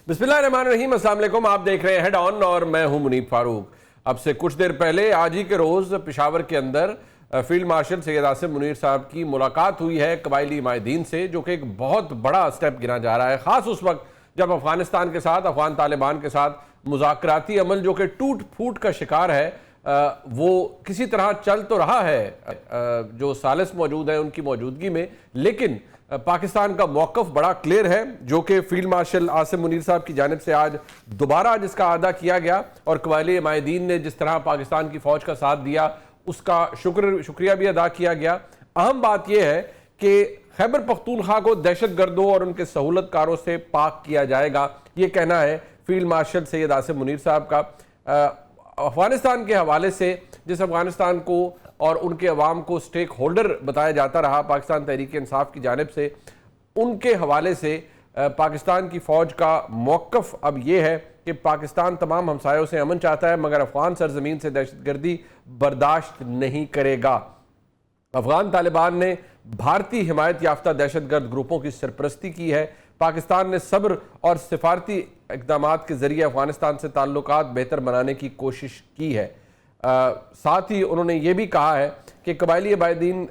बिस्मिल्लाहिर्रहमानिर्रहीम, अस्सलाम वालेकुम। आप देख रहे हैं हेड ऑन और मैं हूं मुनीब फारूक। अब से कुछ देर पहले आज ही के रोज़ पेशावर के अंदर फील्ड मार्शल सैयद आसिम मुनीर साहब की मुलाकात हुई है कबायली माहिदीन से, जो कि एक बहुत बड़ा स्टेप गिना जा रहा है, ख़ास उस वक्त जब अफगानिस्तान के साथ, अफगान तालिबान के साथ मुज़ाकराती अमल जो कि टूट फूट का शिकार है, वो किसी तरह चल तो रहा है जो सालिस मौजूद है उनकी मौजूदगी में, लेकिन पाकिस्तान का मौक़िफ़ बड़ा क्लियर है, जो कि फील्ड मार्शल आसिम मुनीर साहब की जानिब से आज दोबारा जिसका अदा किया गया और कबायली माहिदीन ने जिस तरह पाकिस्तान की फ़ौज का साथ दिया उसका शुक्रिया भी अदा किया गया। अहम बात यह है कि खैबर पख्तूनख्वा को दहशत गर्दों और उनके सहूलतकारों से पाक किया जाएगा, ये कहना है फील्ड मार्शल सैयद आसिम मुनीर साहब का। अफगानिस्तान के हवाले से, जिस अफगानिस्तान को और उनके अवाम को स्टेक होल्डर बताया जाता रहा पाकिस्तान तहरीक इंसाफ की जानिब से, उनके हवाले से पाकिस्तान की फ़ौज का मौक़िफ़ अब ये है कि पाकिस्तान तमाम हमसायों से अमन चाहता है, मगर अफ़गान सरज़मीन से दहशतगर्दी बर्दाश्त नहीं करेगा। अफ़गान तालिबान ने भारतीय हिमायत याफ्ता दहशतगर्द ग्रुपों की सरपरस्ती की है। पाकिस्तान ने सब्र और सिफारती इक़दाम के ज़रिए अफ़गानिस्तान से ताल्लुकात बेहतर बनाने की कोशिश की है। साथ ही उन्होंने ये भी कहा है कि कबायली माहिदीन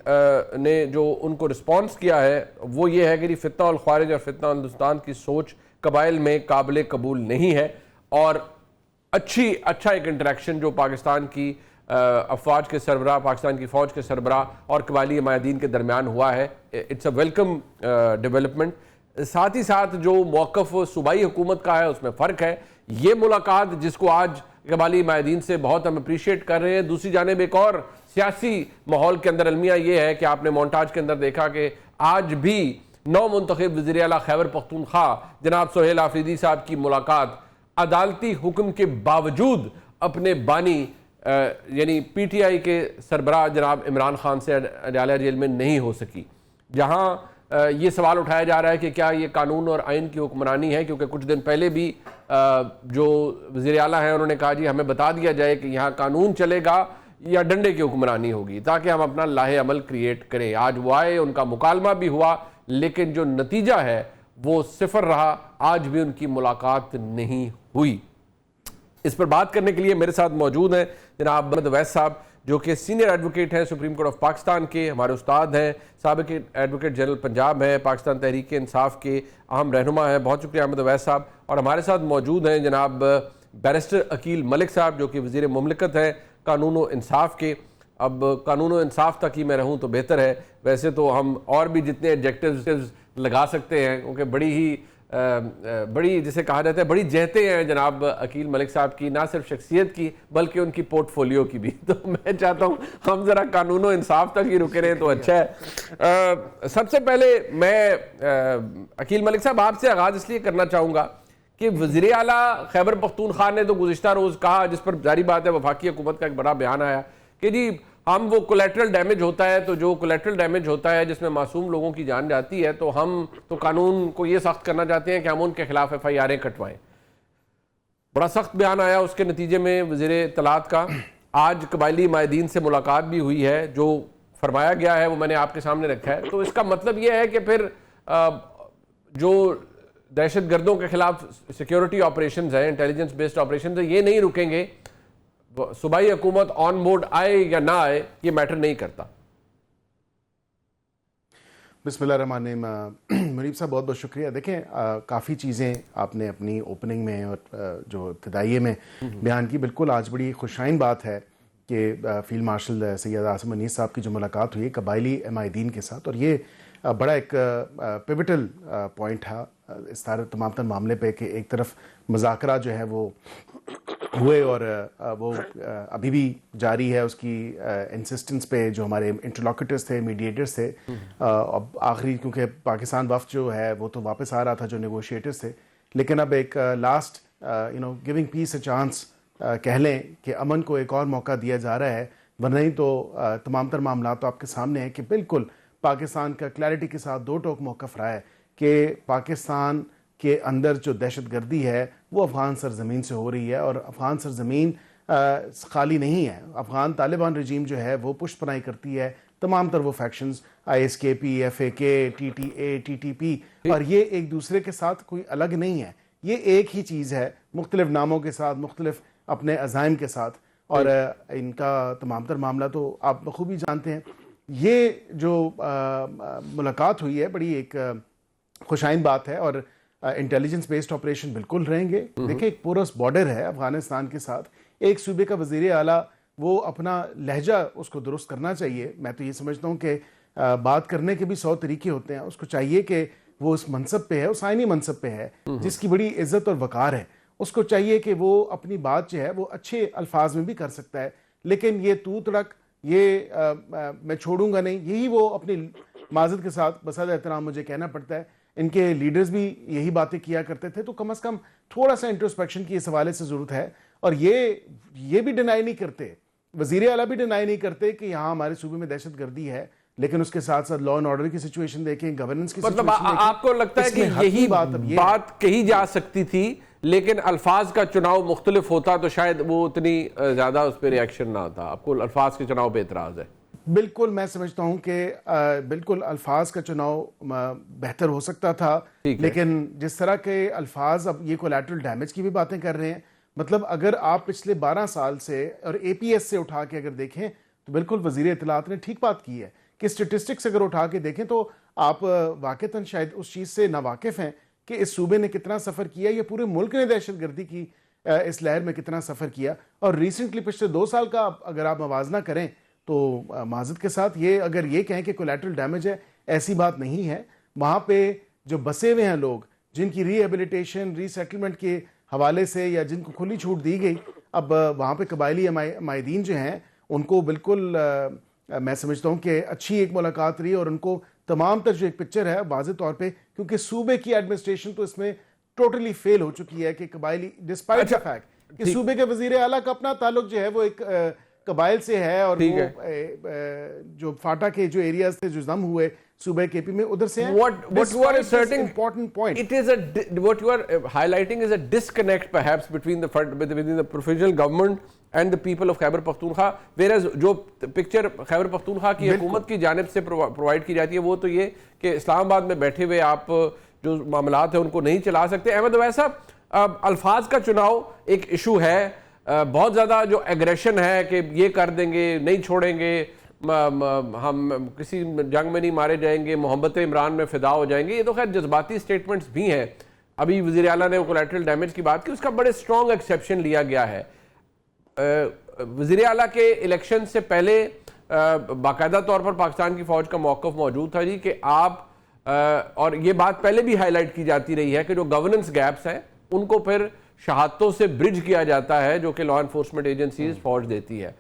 ने जो उनको रिस्पॉन्स किया है वो ये है कि फितना उल ख्वारिज और फितना उल हिंदुस्तान की सोच कबाइल में काबिल कबूल नहीं है, और अच्छा एक इंटरेक्शन जो पाकिस्तान की अफवाज के सरबराह, पाकिस्तान की फ़ौज के सरबराह और कबायली माहिदीन के दरमियान हुआ है, इट्स अ वेलकम डेवलपमेंट। साथ ही साथ जो मौक़िफ़ सूबाई हुकूमत का है उसमें फ़र्क है। ये मुलाकात जिसको आज कबायली माहिदीन से बहुत हम अप्रीशिएट कर रहे हैं, दूसरी जानिब एक और सियासी माहौल के अंदर अलमिया ये है कि आपने मोन्टाज के अंदर देखा कि आज भी नौ मुंतखब वज़ीर आला खैबर पख्तूनख्वा जनाब सोहेल आफरीदी साहब की मुलाकात अदालती हुक्म के बावजूद अपने बानी यानी PTI के सरबराह जनाब इमरान खान से अडालिया जेल में नहीं हो सकी, जहाँ ये सवाल उठाया जा रहा है कि क्या ये कानून और आइन की हुक्मरानी है, क्योंकि कुछ दिन पहले भी जो वज़ीर आला हैं उन्होंने कहा जी हमें बता दिया जाए कि यहाँ कानून चलेगा या डंडे की हुक्मरानी होगी, ताकि हम अपना लाहे अमल क्रिएट करें। आज वो आए, उनका मुकालमा भी हुआ, लेकिन जो नतीजा है वो सिफर रहा, आज भी उनकी मुलाकात नहीं हुई। इस पर बात करने के लिए मेरे साथ मौजूद हैं जनाब मोहम्मद अवैस साहब, जो कि सीनियर एडवोकेट हैं सुप्रीम कोर्ट ऑफ पाकिस्तान के, हमारे उस्ताद हैं, साबिक एडवोकेट जनरल पंजाब है, पाकिस्तान तहरीक इंसाफ के अहम रहनुमा हैं। बहुत शुक्रिया अहमद अवैस साहब। और हमारे साथ मौजूद हैं जनाब बैरिस्टर अकील मलिक साहब, जो कि वज़ीर मुमलिकत हैं कानून व इंसाफ के। अब कानून व इंसाफ तक ही मैं रहूँ तो बेहतर है, वैसे तो हम और भी जितने एडजेक्टिव्स लगा सकते हैं, क्योंकि बड़ी जिसे कहा जाता है बड़ी जहते हैं जनाब अकील मलिक साहब की, ना सिर्फ शख्सियत की बल्कि उनकी पोर्टफोलियो की भी। तो मैं चाहता हूँ हम ज़रा कानून और इंसाफ तक ही रुके रहें तो अच्छा है। सबसे पहले मैं अकील मलिक साहब आपसे आगाज़ इसलिए करना चाहूँगा कि वज़ीर आला खैबर पख्तूनख्वा ने तो गुज़िश्ता रोज़ कहा, जिस पर जारी बात है वफाकी हुकूमत का एक बड़ा बयान आया कि जी हम वो कोलेट्रल डैमेज होता है, तो जो कोलेट्रल डैमेज होता है जिसमें मासूम लोगों की जान जाती है, तो हम तो कानून को ये सख्त करना चाहते हैं कि हम उनके खिलाफ FIR कटवाएं। बड़ा सख्त बयान आया उसके नतीजे में वज़ीर इत्तलात का। आज कबायली माहिदीन से मुलाकात भी हुई है, जो फरमाया गया है वो मैंने आपके सामने रखा है। तो इसका मतलब ये है कि फिर जो दहशत गर्दों के खिलाफ सिक्योरिटी ऑपरेशन है, इंटेलिजेंस बेस्ड ऑपरेशन है, ये नहीं रुकेंगे। सूबाई हुकूमत ऑन बोर्ड आए या ना आए ये मैटर नहीं करता। बिस्मिल्लाहिर्रहमानिर्रहीम। मुनीब साहब बहुत बहुत शुक्रिया। देखें काफ़ी चीज़ें आपने अपनी ओपनिंग में और जो इब्तदाइये में बयान की, बिल्कुल आज बड़ी खुशाइन बात है कि फील्ड मार्शल सैयद आसिम मुनीर साहब की जो मुलाकात हुई कबायली माहिदीन के साथ, और ये बड़ा एक पिवटल पॉइंट था इस तमाम मामले पे कि एक तरफ मुज़ाकरा जो है वो हुए और वो अभी भी जारी है, उसकी इंसिस्टेंस पे जो हमारे इंटरलॉक्यूटर्स थे, मीडिएटर्स थे, अब आखिरी क्योंकि पाकिस्तान वफ्द जो है वो तो वापस आ रहा था जो नेगोशिएटर्स थे, लेकिन अब एक last giving peace a chance कह लें कि अमन को एक और मौका दिया जा रहा है, वरना ही तो तमाम तर मामला तो आपके सामने है कि बिल्कुल पाकिस्तान का क्लैरिटी के साथ दो टोक मौक़िफ़ रहा है कि पाकिस्तान के अंदर जो दहशत गर्दी है वो अफ़गान सरज़मीन से हो रही है, और अफ़गान सरज़मीन खाली नहीं है। अफ़गान तालिबान रजीम जो है वो पुष्ट पनाही करती है तमाम तर वो factions, ISKP, FAK, TTA, TTP, और ये एक दूसरे के साथ कोई अलग नहीं है। ये एक ही चीज़ है, मुख्तलिफ नामों के साथ, मुख्तलिफ अपने अज़ाइम के साथ। और इनका तमाम तर मामला तो आप बखूबी जानते हैं। ये जो मुलाकात हुई है बड़ी एक खुशाइन बात है, और इंटेलिजेंस बेस्ड ऑपरेशन बिल्कुल रहेंगे। देखिए, एक पोरस बॉर्डर है अफगानिस्तान के साथ, एक सूबे का वजीर आला वो अपना लहजा उसको दुरुस्त करना चाहिए। मैं तो ये समझता हूँ कि बात करने के भी 100 तरीके होते हैं। उसको चाहिए कि वो उस मनसब पे है, उस आईनी मनसब पे है जिसकी बड़ी इज्जत और वकार है। उसको चाहिए कि वो अपनी बात जो है वो अच्छे अल्फाज में भी कर सकता है, लेकिन ये तू तड़क, ये मैं छोड़ूंगा नहीं, यही वो अपनी माजत के साथ बसाद एहतराम मुझे कहना पड़ता है। इनके लीडर्स भी यही बातें किया करते थे, तो कम से कम थोड़ा सा इंट्रोस्पेक्शन की इस हवाले से जरूरत है। और ये भी डिनाई नहीं करते, वजीर आला भी डिनाई नहीं करते कि यहाँ हमारे सूबे में दहशत गर्दी है, लेकिन उसके साथ साथ लॉ एंड ऑर्डर की सिचुएशन देखें, गवर्नेंस की मतलब सिचुएशन देखें। आपको लगता है कि यही बात कही जा सकती थी, लेकिन अल्फाज का चुनाव मुख्तलिफ होता तो शायद वो उतनी ज्यादा उस पर रिएक्शन ना आता। आपको अल्फाज के चुनाव पे एतराज है? बिल्कुल, मैं समझता हूं कि बिल्कुल अल्फाज का चुनाव बेहतर हो सकता था, लेकिन जिस तरह के अल्फाज अब ये कोलैटरल डैमेज की भी बातें कर रहे हैं, मतलब अगर आप पिछले 12 साल से और एपीएस से उठा के अगर देखें तो बिल्कुल वजीर इत्तलात ने ठीक बात की है कि स्टेटिस्टिक्स अगर उठा के देखें तो आप वाकईतन शायद उस चीज़ से नावाकिफ हैं कि इस सूबे ने कितना सफ़र किया, या पूरे मुल्क ने दहशतगर्दी की इस लहर में कितना सफ़र किया। और रिसेंटली पिछले 2 साल का अगर आप मवाजना करें तो माजद के साथ ये अगर ये कहें कि कोलैटरल डैमेज है, ऐसी बात नहीं है। वहाँ पे जो बसे हुए हैं लोग, जिनकी रिहेबिलिटेशन रीसेटलमेंट के हवाले से या जिनको खुली छूट दी गई, अब वहाँ पे कबायली माहिदीन जो हैं उनको बिल्कुल मैं समझता हूँ कि अच्छी एक मुलाकात रही, और उनको तमाम तर जो एक पिक्चर है वाज़ेह तौर पे, क्योंकि सूबे की एडमिनिस्ट्रेशन तो इसमें टोटली फेल हो चुकी है कि कबायली, डिस्पाइट द फैक्ट कि सूबे के वजीर आला का अपना ताल्लुक जो है वो एक कबाइल से है, और वो जो फाटा के जो एरियाज थे जो जम हुए सूबे केपी में, उधर से हैं। What you are asserting, important point, it is what you are highlighting is a disconnect perhaps between the provincial government and the people of Khyber Pakhtunkhwa, whereas जो पिक्चर खैबर पख्तूनख्वा की हुकूमत की जानिब से प्रोवाइड की जाती है वो तो ये कि इस्लामाबाद में बैठे हुए आप जो मामलात हैं उनको नहीं चला सकते। अहमद अवैस साहब, अल्फाज का चुनाव एक इशू है, बहुत ज़्यादा जो एग्रेशन है कि ये कर देंगे, नहीं छोड़ेंगे, हम किसी जंग में नहीं मारे जाएंगे, मोहब्बत इमरान में फ़िदा हो जाएंगे, ये तो खैर जज्बाती स्टेटमेंट्स भी हैं। अभी वज़ीर आला ने कोलैटरल डैमेज की बात की, उसका बड़े स्ट्रॉन्ग एक्सेप्शन लिया गया है। वज़ीर आला के इलेक्शन से पहले बाकायदा तौर पर पाकिस्तान की फ़ौज का मौक़िफ़ मौजूद था जी कि आप और ये बात पहले भी हाईलाइट की जाती रही है कि जो गवर्नेंस गैप्स हैं उनको फिर शहादतों से ब्रिज किया जाता है जो कि लॉ एनफोर्समेंट एजेंसीज फौज देती है।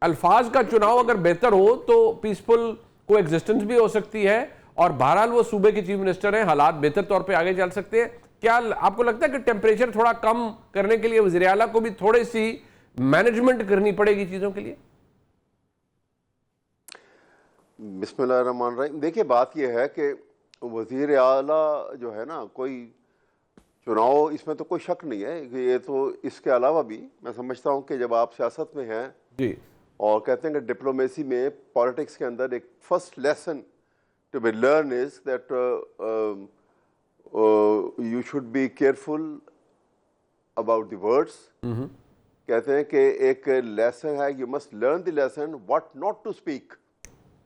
अल्फाज का चुनाव अगर बेहतर हो तो पीसफुल को एग्जिस्टेंस भी हो सकती है, और बहरहाल वो सूबे के चीफ मिनिस्टर हैं, हालात बेहतर तौर पे आगे चल सकते हैं। क्या आपको लगता है कि टेम्परेचर थोड़ा कम करने के लिए वज़ीर आला को भी थोड़ी सी मैनेजमेंट करनी पड़ेगी चीज़ों के लिए? बिस्मिल्लाहिर्रहमानिर्रहीम। देखिए, बात यह है कि वज़ीर आला जो है ना, कोई चुनाव, इसमें तो कोई शक नहीं है कि ये तो, इसके अलावा भी मैं समझता हूँ कि जब आप सियासत में हैं जी, और कहते हैं कि डिप्लोमेसी में, पॉलिटिक्स के अंदर एक first lesson to be learn is that you should be careful about the words. कहते हैं कि एक लेसन है, you must learn the lesson what not to speak.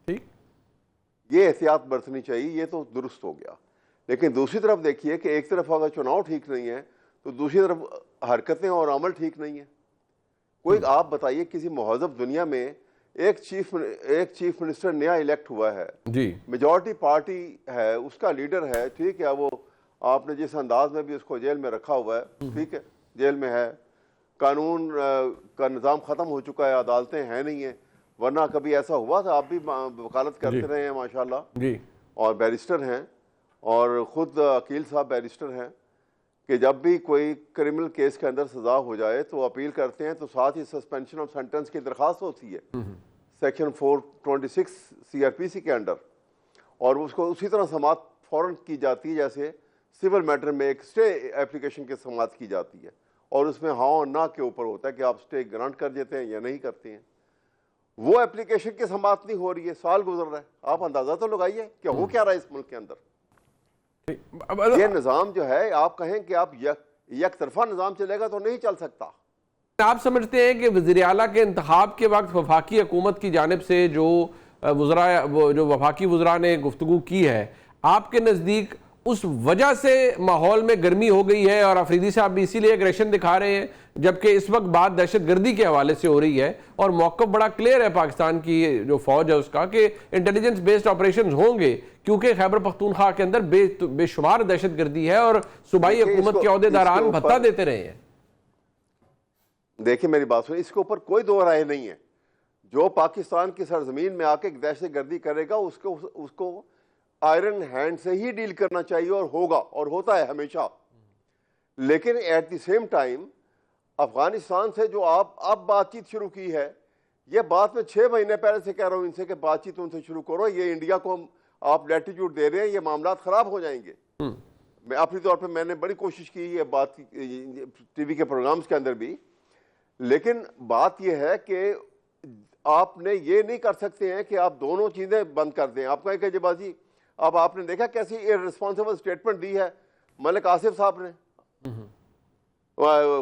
ठीक, ये एहतियात बरतनी चाहिए, ये तो दुरुस्त हो गया। लेकिन दूसरी तरफ देखिए कि एक तरफ अगर चुनाव ठीक नहीं है तो दूसरी तरफ हरकतें और अमल ठीक नहीं है। कोई आप बताइए, किसी महज़ब दुनिया में एक चीफ मिनिस्टर नया इलेक्ट हुआ है जी, मेजॉरिटी पार्टी है, उसका लीडर है, ठीक है, वो आपने जिस अंदाज में भी उसको जेल में रखा हुआ है, ठीक है, जेल में है, कानून का निज़ाम ख़त्म हो चुका है, अदालतें हैं नहीं है, वरना कभी ऐसा हुआ था, आप भी वकालत करते रहे हैं माशाल्लाह जी, और बैरिस्टर हैं, और ख़ुद अकील साहब बैरिस्टर हैं, कि जब भी कोई क्रिमिनल केस के अंदर सज़ा हो जाए तो अपील करते हैं, तो साथ ही सस्पेंशन ऑफ सेंटेंस की दरख्वास्त होती है सेक्शन 426 CRPC के अंडर, और उसको उसी तरह समाअत फ़ौरन की जाती है जैसे सिविल मैटर में एक स्टे एप्लीकेशन की समाअत की जाती है, और उसमें हाँ और ना के ऊपर होता है कि आप स्टे ग्रांट कर देते हैं या नहीं करते हैं। वो एप्लीकेशन की समाअत नहीं हो रही है, साल गुजर रहा है, आप अंदाज़ा तो लगाइए कि हो क्या रहा है इस मुल्क के अंदर। ये निज़ाम जो है, आप कहें कि आप एक तरफा निज़ाम चलेगा तो नहीं चल सकता। आप समझते हैं कि वज़ीर आला के इंतखाब के वक्त वफाकी हुकूमत की जानिब से जो वफाकी वज़रा ने गुफ्तगू की है, आपके नज़दीक उस वजह से माहौल में गर्मी हो गई है और अफरीदी साहब भी इसीलिए एग्रेशन दिखा रहे हैं, जबकि इस वक्त बात दहशत गर्दी के हवाले से हो रही है और मौक़िफ़ बड़ा क्लियर है पाकिस्तान की जो फौज है उसका कि इंटेलिजेंस बेस्ड ऑपरेशन होंगे, क्योंकि खैबर पख्तूनख्वा के अंदर बेशुमार दहशत गर्दी है और सूबाई हुकूमत के अहदेदारान भत्ता देते रहे हैं। देखिए मेरी बात सुनिए, इसके ऊपर कोई दो राय नहीं है। जो पाकिस्तान की सरजमीन में आके दहशत गर्दी करेगा उसको आयरन हैंड से ही डील करना चाहिए और होगा और होता है हमेशा। लेकिन at the same time Afghanistan से जो आप अब बातचीत शुरू की है, ये बात मैं 6 महीने पहले से कह रहा हूं इनसे कि बातचीत उनसे शुरू करो। ये इंडिया को आप लैटिट्यूड दे रहे हैं, ये मामला खराब हो जाएंगे। मैं अपनी तौर पे मैंने बड़ी कोशिश की ये बात टीवी के प्रोग्राम्स के अंदर भी, लेकिन बात यह है कि आपने ये नहीं कर सकते हैं कि आप दोनों चीजें बंद कर दें। आप कहें कि जबाजी, अब आपने देखा कैसी इररिस्पॉन्सिबल स्टेटमेंट दी है मलिक आसिफ साहब ने,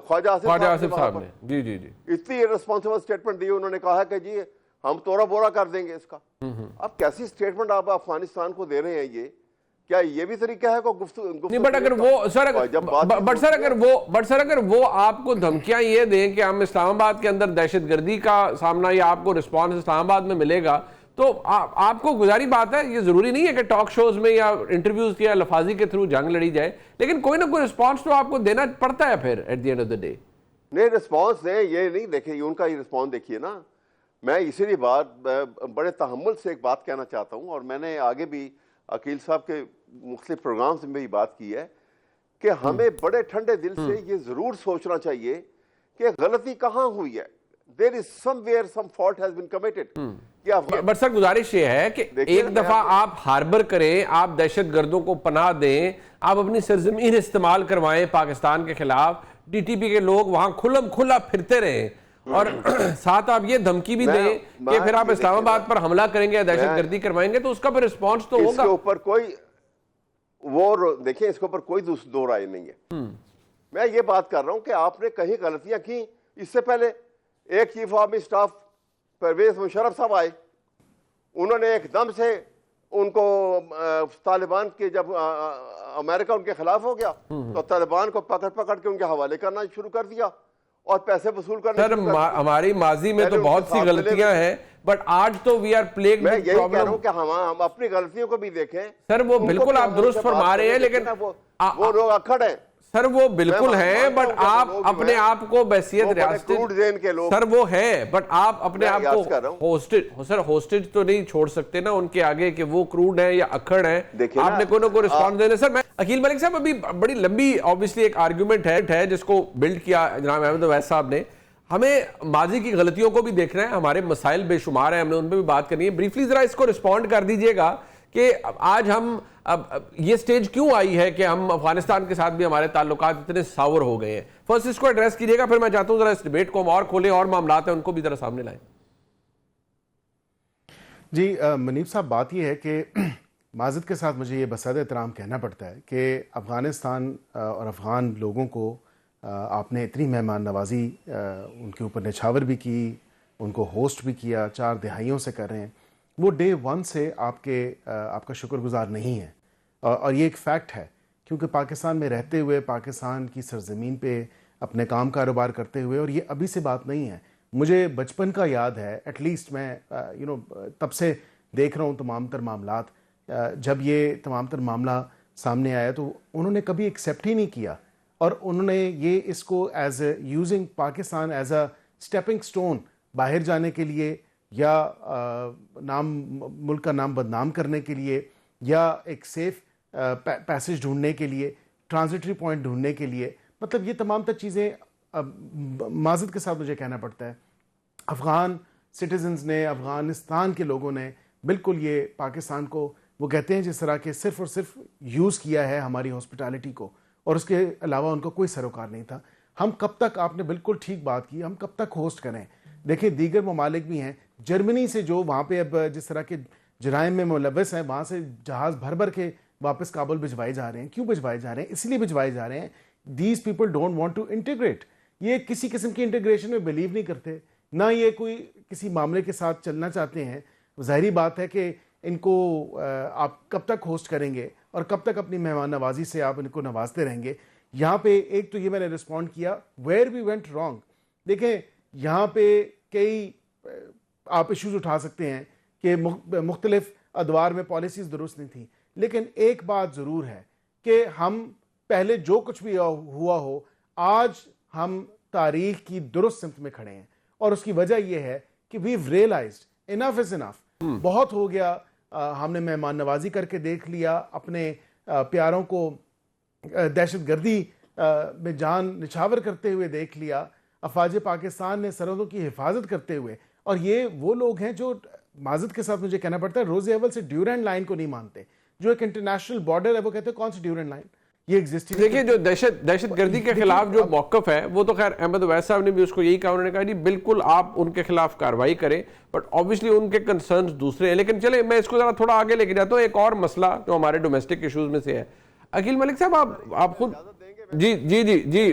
ख्वाजा आसिफ साहब ने, जी जी जी, इतनी इररिस्पॉन्सिबल स्टेटमेंट दी। उन्होंने कहा कि जी हम तोड़ा बोरा कर देंगे इसका। अब कैसी स्टेटमेंट आप अफगानिस्तान को दे रहे हैं? ये क्या ये भी तरीका है को नहीं? बट अगर वो सर अगर वो आपको धमकियां ये दें कि हम इस्लामाबाद के अंदर दहशतगर्दी का सामना या आपको रिस्पांस इस्लामाबाद में मिलेगा, तो आपको गुजारी बात है, ये जरूरी नहीं है कि टॉक शोज में या इंटरव्यूज या लफाजी के थ्रू जंग लड़ी जाए, लेकिन कोई ना कोई रिस्पांस तो आपको देना पड़ता है फिर at the end of the day. नहीं, रिस्पांस दें, ये नहीं देखिए उनका ही रिस्पांस देखिए ना। मैं इसीलिए बड़े तहम्मुल से एक बात कहना चाहता हूँ, और मैंने आगे भी अकील साहब के मुख्तलिफ प्रोग्राम्स में भी बात की है कि हमें बड़े ठंडे दिल से ये जरूर सोचना चाहिए कि गलती कहाँ हुई है। There is somewhere some fault has been committed। But sir गुजारिश ये है कि एक दफा आप हार्बर करें, आप दहशतगर्दों को पनाह दें, आप अपनी सरजमीन इस्तेमाल करवाएं पाकिस्तान के खिलाफ, टीटीपी के लोग वहां खुल्लम खुल्ला फिरते रहें, और साथ आप ये धमकी भी दें कि फिर आप इस्लामाबाद पर हमला करेंगे, दहशतगर्दी करवाएंगे, तो उसका फिर रिस्पॉन्स तो होगा। इसके ऊपर कोई देखिए, इसके ऊपर कोई दो राय नहीं है। मैं ये बात कर रहा हूं कि आपने कहीं गलतियां की। इससे पहले एक chief of army staff Pervez Musharraf साहब आए, उन्होंने एकदम से उनको तालिबान के जब अमेरिका उनके खिलाफ हो गया तो तालिबान को पकड़ के उनके हवाले करना शुरू कर दिया और पैसे वसूल करना। सर हमारी माजी में तो बहुत सी गलतियां हैं, बट आज तो we are plagued with problem. मैं यही कह रहा हूं कि हम अपनी गलतियों को भी देखें। सर वो बिल्कुल आप दुरुस्त फरमा रहे हैं, लेकिन वो लोग अखड़ हैं सर, वो बिल्कुल है, बट आप अपने आप को बहसियत रियासत के लोग, सर वो है, बट आप अपने आप को होस्टेज तो नहीं छोड़ सकते ना उनके आगे कि वो क्रूड है या अखड़ है। आपने कोई ना कोई रिस्पॉन्स देने। सर मैं अकील मलिक साहब, अभी बड़ी लंबी ऑब्वियसली एक आर्ग्यूमेंट है जिसको बिल्ड किया जनाब अहमद अवैस साहब ने। हमें माजी की गलतियों को भी देखना है, हमारे मसाइल बेशुमार हैं, हमने उन पर भी बात करनी है। ब्रीफली जरा इसको रिस्पॉन्ड कर दीजिएगा कि आज हम अब ये स्टेज क्यों आई है कि हम अफगानिस्तान के साथ भी हमारे ताल्लुकात इतने सावर हो गए हैं। फर्स्ट इसको एड्रेस कीजिएगा, फिर मैं चाहता हूं जरा इस डिबेट को हम और खोलें और मामलात हैं उनको भी जरा सामने लाएं। जी मुनीब साहब, बात ये है कि माजिद के साथ मुझे ये बसात एहतराम कहना पड़ता है कि अफगानिस्तान और अफगान लोगों को आपने इतनी मेहमान नवाजी उनके ऊपर निछावर भी की, उनको होस्ट भी किया, 4 दिहाइयों से कर रहे हैं। वो डे 1 से आपका शुक्रगुजार नहीं है, और ये एक फैक्ट है, क्योंकि पाकिस्तान में रहते हुए, पाकिस्तान की सरजमीन पे अपने काम कारोबार करते हुए, और ये अभी से बात नहीं है, मुझे बचपन का याद है, एटलीस्ट मैं तब से देख रहा हूँ तमाम तर मामलात। जब ये तमाम तर मामला सामने आया तो उन्होंने कभी एक्सेप्ट ही नहीं किया, और उन्होंने ये इसको as a using Pakistan as a stepping stone बाहर जाने के लिए, या मुल्क का नाम बदनाम करने के लिए, या एक सेफ पैसेज ढूंढने के लिए, ट्रांजिटरी पॉइंट ढूंढने के लिए, मतलब ये तमाम तर चीज़ें माजिद के साथ मुझे कहना पड़ता है, अफ़गान सिटीजन्स ने, अफ़गानिस्तान के लोगों ने बिल्कुल ये पाकिस्तान को, वो कहते हैं जिस तरह के सिर्फ़ और सिर्फ यूज़ किया है हमारी हॉस्पिटैलिटी को, और उसके अलावा उनको कोई सरोकार नहीं था। हम कब तक, आपने बिल्कुल ठीक बात की, हम कब तक होस्ट करें? देखिए दीगर ममालिक भी हैं, जर्मनी से जो वहाँ पे अब जिस तरह के जराइम में मुलव्वस हैं, वहाँ से जहाज़ भर भर के वापस काबुल भिजवाए जा रहे हैं। क्यों भिजवाए जा रहे हैं? इसलिए भिजवाए जा रहे हैं, these people don't want to integrate. ये किसी किस्म की इंटीग्रेशन में बिलीव नहीं करते, ना ये कोई किसी मामले के साथ चलना चाहते हैं। ज़ाहिरी बात है कि इनको आप कब तक होस्ट करेंगे और कब तक अपनी मेहमान नवाजी से आप इनको नवाजते रहेंगे। यहाँ पे एक तो ये मैंने रिस्पॉन्ड किया, वेयर वी वेंट रॉन्ग। देखें, यहाँ पे कई आप इश्यूज उठा सकते हैं कि मुख्तलिफ अदवार में पॉलिसीज़ दुरुस्त नहीं थी, लेकिन एक बात ज़रूर है कि हम पहले जो कुछ भी हुआ हो, आज हम तारीख की दुरुस्त सिमत में खड़े हैं। और उसकी वजह यह है कि we realised enough is enough, बहुत हो गया। हमने मेहमान नवाजी करके देख लिया, अपने प्यारों को दहशतगर्दी में जान निछावर करते हुए देख लिया, अफवाज पाकिस्तान ने सरहदों की हिफाजत करते हुए। और ये वो लोग हैं जो, माजत के साथ मुझे कहना पड़ता है, रोज़े अव्वल से ड्यूरेंट लाइन को नहीं मानते। जो एक इंटरनेशनल बॉर्डर है, वो कहते हैं कौन सी ड्यूरेंट लाइन, ये एग्जिस्टिंग। देखिए, जो दहशतगर्दी के खिलाफ जो मौकफ है, वो तो खैर अहमद अवैस साहब ने भी उसको यही कहा। उन्होंने कहा जी बिल्कुल आप उनके खिलाफ कार्रवाई करें, बट ऑब्वियसली उनके कंसर्न्स दूसरे हैं। लेकिन चले, मैं इसको जरा थोड़ा आगे लेके जाता हूँ। एक और मसला जो हमारे डोमेस्टिक इशूज में से है, अकील मलिक साहब, आप खुद जी जी जी जी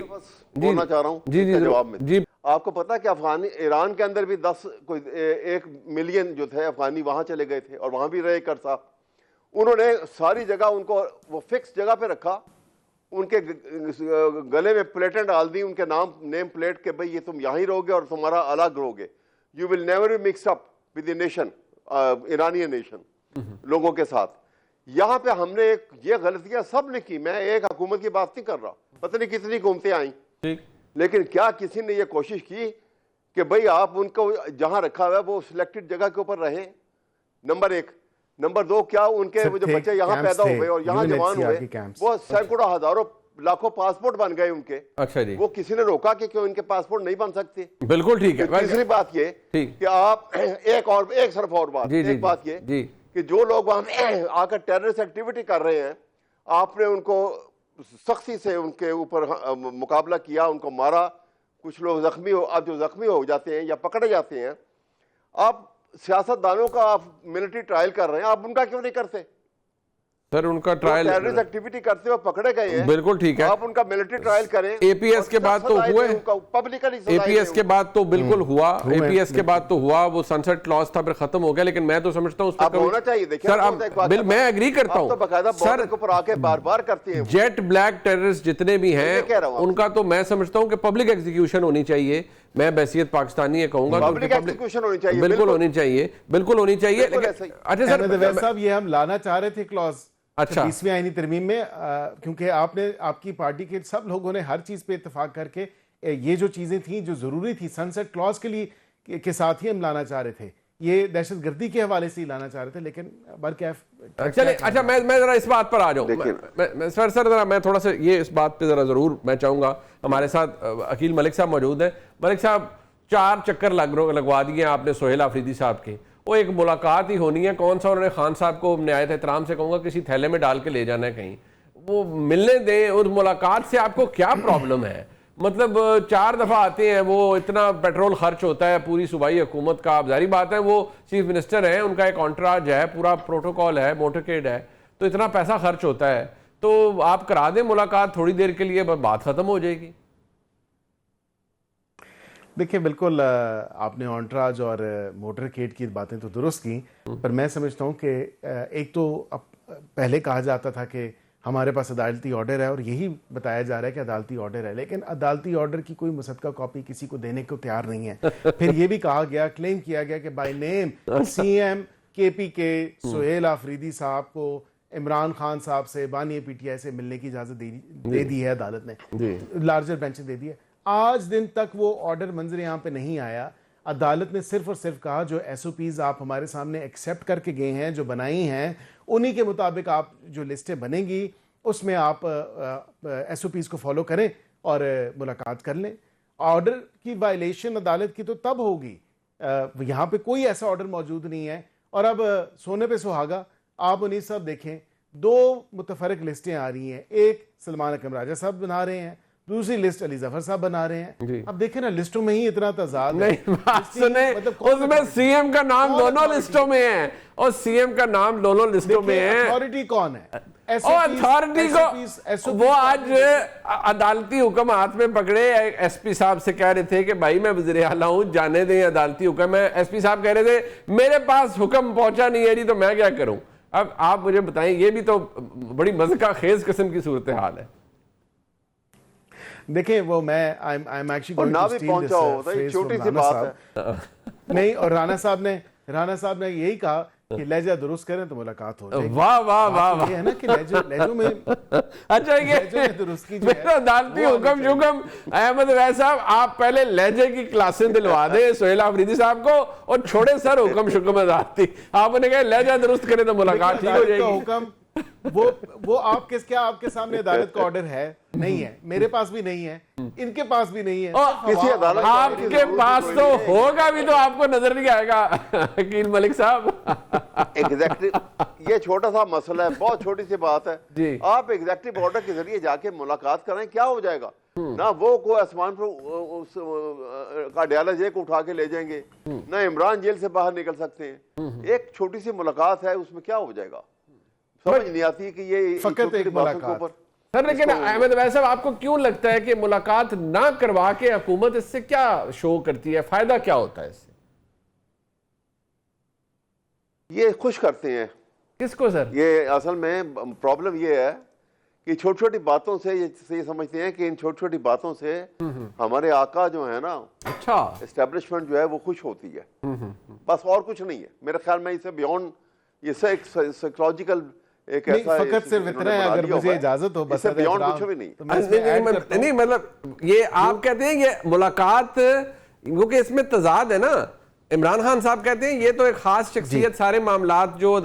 बोलना चाह रहा हूँ जी जी जवाब में। जी, आपको पता है कि अफगानी ईरान के अंदर भी 1 मिलियन जो थे अफगानी वहां चले गए थे और वहां भी रहे कर साहब। उन्होंने सारी जगह उनको वो फिक्स जगह पे रखा, उनके गले में प्लेटें डाल दी, उनके नेम प्लेट के भाई ये तुम यहाँ ही रहोगे और तुम्हारा अलग रहोगे, you will never be mix up with the nation, Iranian nation लोगों के साथ। यहाँ पे हमने ये गलतियां सब ने की। मैं एक हुकूमत की बात नहीं कर रहा, पता नहीं कितनी हुकूमतें आई, लेकिन क्या किसी ने ये कोशिश की कि भाई आप उनको जहां रखा हुआ है वो सिलेक्टेड जगह के ऊपर रहे? नंबर 1। नंबर 2, क्या उनके वो जो बच्चे यहाँ पैदा हुए और यहाँ जवान हुए, वो सैकड़ों हजारों लाखों पासपोर्ट बन गए उनके। अच्छा जी, वो किसी ने रोका कि क्यों इनके पासपोर्ट नहीं बन सकते? बिल्कुल ठीक है। तीसरी बात ये कि आप एक सिर्फ और बात, एक बात ये कि जो लोग वहां आकर टेररिस्ट एक्टिविटी कर रहे हैं, आपने उनको सख्ती से उनके ऊपर मुकाबला किया, उनको मारा, कुछ लोग जख्मी हो, अब जो जख्मी हो जाते हैं या पकड़े जाते हैं, आप सियासतदानों का आप मिलिट्री ट्रायल कर रहे हैं, आप उनका क्यों नहीं करते? सर उनका ट्रायल टेररिस्ट एक्टिविटी करते हुए पकड़े गए हैं, बिल्कुल ठीक है, आप उनका मिलिट्री ट्रायल करें। एपीएस के बाद तो हुए, एपीएस के बाद तो बिल्कुल हुआ, एपीएस के बाद तो हुआ, वो सनसेट क्लॉज था, फिर खत्म हो गया। लेकिन मैं तो समझता हूँ उस पर होना चाहिए। देखिए सर, मैं एग्री करता हूँ सर, ऊपर आके बार-बार करते हैं। जेट ब्लैक टेररिस्ट जितने भी हैं, उनका तो मैं समझता हूँ कि पब्लिक एग्जीक्यूशन होनी चाहिए। मैं बैसियत पाकिस्तानी ये कहूंगा, पब्लिक एग्जीक्यूशन होनी चाहिए, बिल्कुल होनी चाहिए, बिल्कुल होनी चाहिए। अच्छा सर साहब, ये हम लाना चाह रहे थे क्लॉज, अच्छा 20वीं आईनी तरमीम में, क्योंकि आपकी पार्टी के सब लोगों ने हर चीज पे इत्तेफाक करके ये जो चीजें थी जो जरूरी थी सनसेट क्लॉज के लिए के साथ ही हम लाना चाह रहे थे, ये दहशतगर्दी के हवाले से ही लाना चाह रहे थे। लेकिन बरकैफ चले, अच्छा मैं जरा इस बात पर आ जाऊं। सर जरा मैं थोड़ा सा ये इस बात पे जरा जरूर मैं चाहूंगा, हमारे साथ अकील मलिक साहब मौजूद हैं। मलिक साहब, 4 चक्कर लगवा दिए आपने सोहेल आफरीदी साहब के, वो एक मुलाकात ही होनी है, कौन सा उन्होंने खान साहब को नहायत एहतराम से कहूँगा किसी थैले में डाल के ले जाना है कहीं, वो मिलने दें। उस मुलाकात से आपको क्या प्रॉब्लम है? मतलब 4 दफ़ा आते हैं, वो इतना पेट्रोल खर्च होता है पूरी सूबाई हुकूमत का। अब जारी बात है वो चीफ मिनिस्टर हैं, उनका एक कॉन्ट्राज है, पूरा प्रोटोकॉल है, मोटरकेड है, तो इतना पैसा खर्च होता है, तो आप करा दें मुलाकात थोड़ी देर के लिए, बात ख़त्म हो जाएगी। देखिए, बिल्कुल आपने ऑन्ट्राज और मोटरकेड की बातें तो दुरुस्त की, पर मैं समझता हूँ कि एक तो पहले कहा जाता था कि हमारे पास अदालती ऑर्डर है और यही बताया जा रहा है कि अदालती ऑर्डर है, लेकिन अदालती ऑर्डर की कोई मुसद्दका कॉपी किसी को देने को तैयार नहीं है। फिर ये भी कहा गया, क्लेम किया गया कि बाय नेम सीएम केपी के सोहेल आफरीदी साहब को इमरान खान साहब से बानी पीटीआई से मिलने की इजाजत दे दी है अदालत ने, लार्जर बेंच ने दे दी है। आज दिन तक वो ऑर्डर मंजर यहाँ पे नहीं आया। अदालत ने सिर्फ और सिर्फ कहा जो एसओपीज आप हमारे सामने एक्सेप्ट करके गए हैं, जो बनाई हैं, उन्हीं के मुताबिक आप जो लिस्टें बनेंगी उसमें आप एसओपीज को फॉलो करें और मुलाकात कर लें। ऑर्डर की वायलेशन अदालत की तो तब होगी, यहाँ पे कोई ऐसा ऑर्डर मौजूद नहीं है। और अब सोने पे सुहागा, आप उन्हीं सब देखें, 2 मुतफरक लिस्टें आ रही हैं, एक सलमान अकरम राजा साहब बना रहे हैं, दूसरी लिस्ट अली जफर साहब बना रहे हैं। अब देखें ना, लिस्टों में ही इतना तजाद नहीं, मतलब उसमें सीएम का नाम दोनों लिस्टों में है और सीएम का नाम दोनों लिस्टों में है। अथॉरिटी कौन है? अथॉरिटी को वो आज अदालती हुक्म हाथ में पकड़े एसपी साहब से कह रहे थे कि भाई मैं वज़ीर आला हूं, जाने दें अदालती हुक्म है। एसपी साहब कह रहे थे मेरे पास हुक्म पहुंचा नहीं है जी, तो मैं क्या करूं। अब आप मुझे बताएं, ये भी तो बड़ी मज़का खेज किस्म की सूरत हाल है। देखिए वो मैं I am actually going to steal this phrase छोटी सी फ्रॉम बात है। नहीं, और राणा साहब ने यही कहा कि लहजा दुरुस्त करें तो मुलाकात हो जाएगी। वाह वाह वाह वाह। ये है ना कि लहजों में अच्छा, ये दुरुस्त की जो है अदालती हुक्म शुक्म अहमद वैद साहब, आप पहले लहजे की क्लासें दिलवा दे सोहेल अफरीदी साहब को और छोड़े सर हुक्म शुक्म अदालती। आपने कहा लहजा दुरुस्त करें तो मुलाकात ठीक हो जाएगी। हुक्म वो आपके सामने अदालत का ऑर्डर है नहीं है, मेरे पास भी नहीं है, इनके पास भी नहीं है। किसी अदालत आपके पास तो होगा भी, तो आपको नजर नहीं आएगा वकील मलिक साहब। एग्जैक्टिव ये छोटा सा मसला है, बहुत छोटी सी बात है जी। आप एग्जैक्टिव ऑर्डर के जरिए जाके मुलाकात करें, क्या हो जाएगा ना। वो को आसमान पर का डाला जेल को उठा के ले जाएंगे, ना इमरान जेल से बाहर निकल सकते हैं। एक छोटी सी मुलाकात है, उसमें क्या हो जाएगा, समझ नहीं आती कि ये फकत एक मुलाकात। सर लेकिन अहमद वैद साहब, आपको क्यों लगता है कि मुलाकात ना करवा के हुकूमत इससे क्या शो करती है, फायदा क्या होता है इससे? ये खुश करते हैं किसको सर? ये असल में प्रॉब्लम ये है कि छोटी छोटी बातों से ये समझते हैं कि इन छोटी छोटी बातों से हमारे आका जो है ना, अच्छा, एस्टेब्लिशमेंट जो है वो खुश होती है, बस और कुछ नहीं है मेरे ख्याल में। इसे बियॉन्ड ये एक साइकोलॉजिकल एक ऐसा फकत सिर्फ इतना है, अगर मुझे इजाजत हो, बस बियॉन्ड कुछ भी नहीं। तो मैं नहीं मतलब ये आप कहते हैं ये मुलाकात, क्योंकि इसमें तजाद है ना। इमरान खान साहब कहते हैं ये तो एक खास शख्सियत, सारे मामलात जो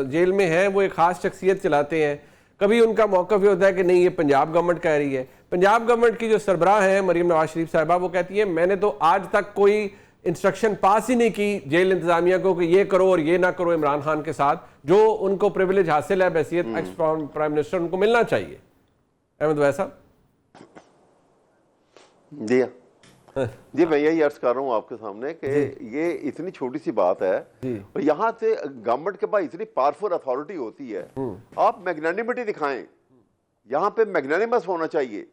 जेल में है वो एक खास शख्सियत चलाते हैं। कभी उनका मौक़िफ़ ये होता है कि नहीं ये पंजाब गवर्नमेंट कह रही है। पंजाब गवर्नमेंट की जो सरबराह है मरीम नवाज शरीफ साहिबा, वो कहती है मैंने तो आज तक कोई इंस्ट्रक्शन पास ही नहीं की जेल इंतजामिया को कि ये करो और ये ना करो इमरान खान के साथ। जो उनको प्रिविलेज हासिल है हैसियत एक्स प्राइम मिनिस्टर, उनको मिलना चाहिए। अहमद वैद साहब जी मैं यही अर्ज कर रहा हूँ आपके सामने कि ये इतनी छोटी सी बात है और यहाँ से गवर्नमेंट के पास इतनी पावरफुल अथॉरिटी होती है, आप मैग्नानिमिटी दिखाएं, यहाँ पे मैग्नानिमस होना चाहिए।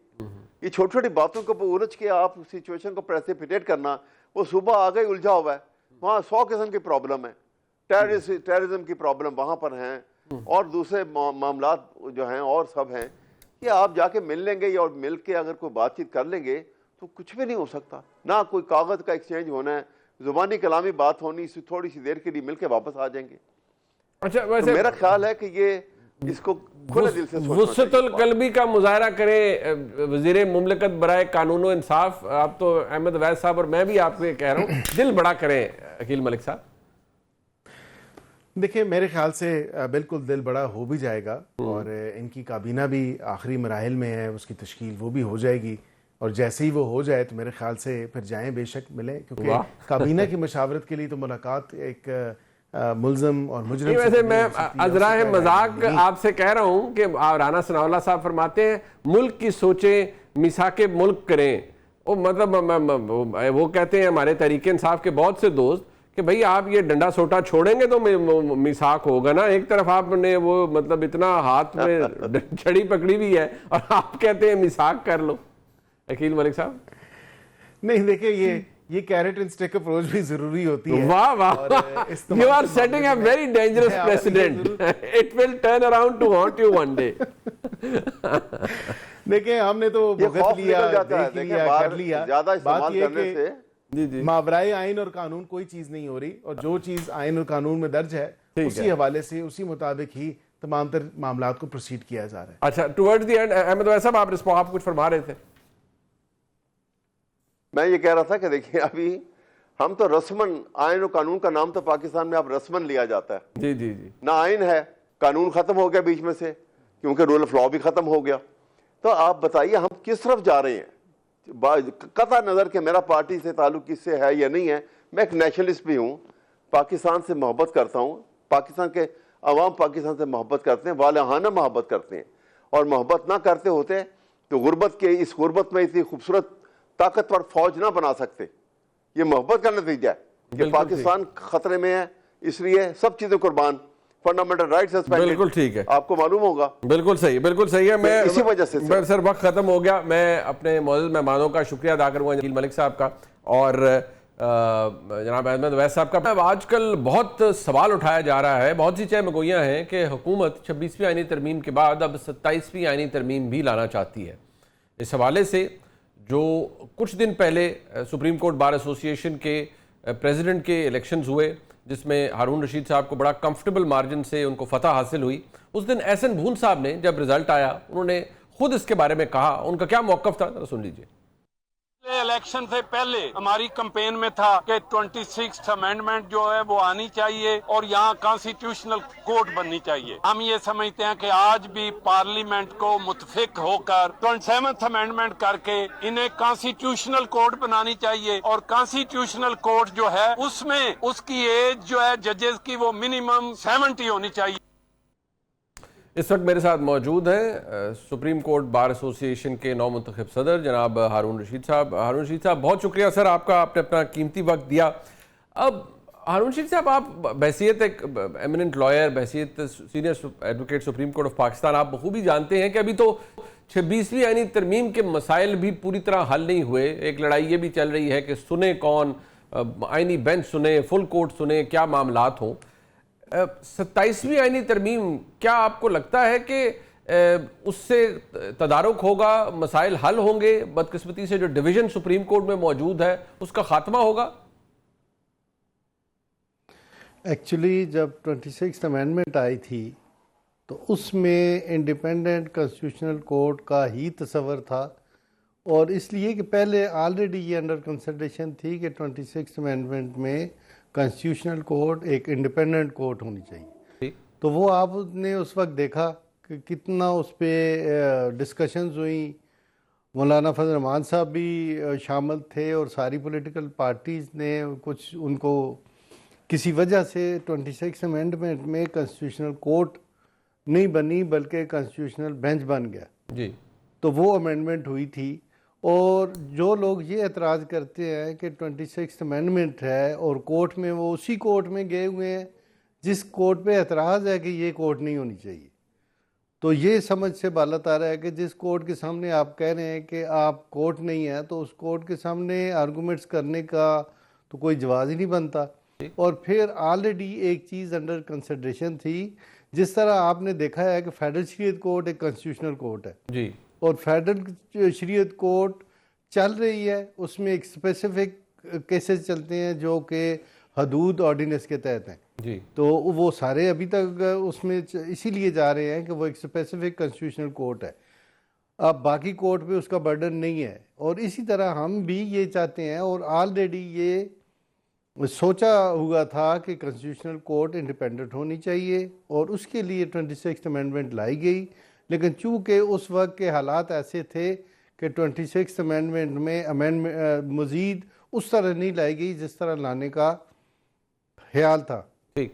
ये छोटी छोटी बातों को उलझ के आप सिचुएशन को प्रेसिपिटेट करना, वो सुबह आ गई उलझा हुआ है, वहाँ 100 किस्म की प्रॉब्लम है, टेररिज्म की प्रॉब्लम वहाँ पर हैं और दूसरे मामलात जो हैं और सब हैं कि आप जाके मिल लेंगे और मिल के अगर कोई बातचीत कर लेंगे तो कुछ भी नहीं हो सकता। ना कोई कागज का एक्सचेंज होना है, जुबानी कलामी बात होनी, थोड़ी सी देर के लिए मिलके वापस आ जाएंगे। अच्छा, वैसे तो मेरा ख्याल है कि ये इसको खुले दिल से वुसअतुल कल्बी का मुजाहरा करें वज़ीर मुमलिकत बराए कानून व इंसाफ। आप तो अहमद वैद साहब और मैं भी आपको कह रहा हूँ, दिल बड़ा करें वकील मलिक साहब। देखिए मेरे ख्याल से बिल्कुल दिल बड़ा हो भी जाएगा और इनकी काबीना भी आखिरी मराहिल में है, उसकी तश्कील वो भी हो जाएगी और जैसे ही वो हो जाए तो मेरे ख्याल से फिर जाएं, बेशक मिलें, क्योंकि काबीना की मशावरत के लिए तो मुलाकात एक मुल्ज़म और मुजरिम। वैसे मैं अज़राए मजाक आपसे कह रहा हूँ कि राना सनाउल्लाह साहब फरमाते हैं मुल्क की सोचें मिसाके मुल्क करें। वो मतलब वो कहते हैं हमारे तहरीक इंसाफ के बहुत से दोस्त कि भाई आप ये डंडा सोटा छोड़ेंगे तो मिसाक होगा ना। एक तरफ आपने वो मतलब इतना हाथ में छड़ी पकड़ी हुई है और आप कहते हैं मिसाक कर लो। वकील मलिक साहब नहीं, देखिए ये कैरेट एंड स्टिक अप्रोच भी जरूरी होती है। वाह वाह, you are setting a very dangerous precedent, it will turn around to haunt you one day. देखिए हमने तो भुगत लिया, देख लिया, कर लिया, बात ये कि मावराए आइन और कानून कोई चीज नहीं हो रही और जो चीज आइन और कानून में दर्ज है उसी हवाले से उसी मुताबिक ही तमाम तर मामलात को प्रोसीड किया जा रहा है। अच्छा, टुवर्ड्स द एंड अहमद वैद साहब आप कुछ फरमा रहे थे। मैं ये कह रहा था कि देखिए अभी हम तो रस्मन आइन और कानून का नाम तो पाकिस्तान में अब रस्मन लिया जाता है। जी जी जी, ना आइन है, कानून खत्म हो गया बीच में से क्योंकि रूल ऑफ लॉ भी खत्म हो गया। तो आप बताइए हम किस तरफ जा रहे हैं? कता नजर के मेरा पार्टी से ताल्लुक किससे है या नहीं है, मैं एक नेशनलिस्ट भी हूँ, पाकिस्तान से मोहब्बत करता हूँ, पाकिस्तान के अवाम पाकिस्तान से मोहब्बत करते हैं, वालहाना मोहब्बत करते हैं और मोहब्बत ना करते होते तो गुर्बत के इस गुर्बत में इतनी खूबसूरत ताकतवर फौज ना बना सकते। ये मोहब्बत का नतीजा है कि पाकिस्तान खतरे में है, इसलिए सब चीजें कुर्बान फंडामेंटल राइट सस्पेंडेड। बिल्कुल ठीक है, आपको मालूम होगा। बिल्कुल सही है। मैं इसी वजह से सर वक्त खत्म हो गया। मैं अपने मौजूद मेहमानों का शुक्रिया अदा करूंगा, जलील मलिक साहब का और जनाब अहमद वैस साहब का। आजकल बहुत सवाल उठाया जा रहा है, बहुत सी चहमगोइयाँ हैं कि हुकूमत 26वीं आईनी तरमीम के बाद अब 27वीं आईनी तरमीम भी लाना चाहती है। इस हवाले से जो कुछ दिन पहले सुप्रीम कोर्ट बार एसोसिएशन के प्रेसिडेंट के इलेक्शंस हुए, जिसमें हारून रशीद साहब को बड़ा कंफर्टेबल मार्जिन से उनको फतह हासिल हुई, उस दिन एहसन भून साहब ने जब रिजल्ट आया उन्होंने खुद इसके बारे में कहा। उनका क्या मौक़िफ़ था, सुन लीजिए। इलेक्शन से पहले हमारी कैंपेन में था कि 26th अमेंडमेंट जो है वो आनी चाहिए और यहाँ कॉन्स्टिट्यूशनल कोर्ट बननी चाहिए। हम ये समझते हैं कि आज भी पार्लियामेंट को मुतफिक होकर 27th अमेंडमेंट करके इन्हें कॉन्स्टिट्यूशनल कोर्ट बनानी चाहिए और कॉन्स्टिट्यूशनल कोर्ट जो है उसमें उसकी एज जो है जजेस की वो मिनिमम 70 होनी चाहिए। इस वक्त मेरे साथ मौजूद हैं सुप्रीम कोर्ट बार एसोसिएशन के नौमुंतखब सदर जनाब हारून रशीद साहब। हारून रशीद साहब, बहुत शुक्रिया सर आपका, आपने अपना कीमती वक्त दिया। अब हारून रशीद साहब, आप बहसीत एक एमिनेंट लॉयर, बहसीत senior advocate supreme court of Pakistan, आप बखूबी जानते हैं कि अभी तो 26वीं आईनी तरमीम के मसाइल भी पूरी तरह हल नहीं हुए। एक लड़ाई ये भी चल रही है कि सुने कौन, आईनी बेंच सुने, फुल कोर्ट सुने, क्या मामलात हों। 27वीं आईनी तरमीम, क्या आपको लगता है कि उससे तदारुक होगा, मसाइल हल होंगे, बदकिस्मती से जो डिवीजन सुप्रीम कोर्ट में मौजूद है उसका खात्मा होगा? एक्चुअली जब 26th अमेंडमेंट आई थी तो उसमें इंडिपेंडेंट कॉन्स्टिट्यूशनल कोर्ट का ही तस्वर था, और इसलिए कि पहले ऑलरेडी ये अंडर कंसिडरेशन थी कि 26th अमेंडमेंट में कॉन्स्टिट्यूशनल कोर्ट एक इंडिपेंडेंट कोर्ट होनी चाहिए। तो वो आपने उस वक्त देखा कि कितना उस पर डिस्कशंस हुई। मौलाना फजल रहमान साहब भी शामिल थे और सारी पॉलिटिकल पार्टीज़ ने कुछ उनको किसी वजह से 26th अमेंडमेंट में कॉन्स्टिट्यूशनल कोर्ट नहीं बनी बल्कि कॉन्स्टिट्यूशनल बेंच बन गया जी। तो वो अमेंडमेंट हुई थी। और जो लोग ये एतराज़ करते हैं कि 26th अमेंडमेंट है और कोर्ट में, वो उसी कोर्ट में गए हुए हैं जिस कोर्ट पे एतराज़ है कि ये कोर्ट नहीं होनी चाहिए। तो ये समझ से बालत आ रहा है कि जिस कोर्ट के सामने आप कह रहे हैं कि आप कोर्ट नहीं है, तो उस कोर्ट के सामने आर्गूमेंट्स करने का तो कोई जवाब ही नहीं बनता। और फिर ऑलरेडी एक चीज़ अंडर कंसिडरेशन थी, जिस तरह आपने देखा है कि फेडरल शरीयत कोर्ट एक कॉन्स्टिट्यूशनल कोर्ट है जी, और फेडरल शरीयत कोर्ट चल रही है, उसमें एक स्पेसिफिक केसेस चलते हैं जो कि हदूद ऑर्डिनेंस के तहत हैं जी। तो वो सारे अभी तक उसमें इसीलिए जा रहे हैं कि वो एक स्पेसिफिक कॉन्स्टिट्यूशनल कोर्ट है। अब बाकी कोर्ट पे उसका बर्डन नहीं है, और इसी तरह हम भी ये चाहते हैं और ऑलरेडी ये सोचा हुआ था कि कॉन्स्टिट्यूशनल कोर्ट इंडिपेंडेंट होनी चाहिए और उसके लिए 26th अमेंडमेंट लाई गई। लेकिन चूँकि उस वक्त के हालात ऐसे थे कि 26th अमेंडमेंट में मज़ीद उस तरह नहीं लाई गई जिस तरह लाने का ख्याल था। ठीक।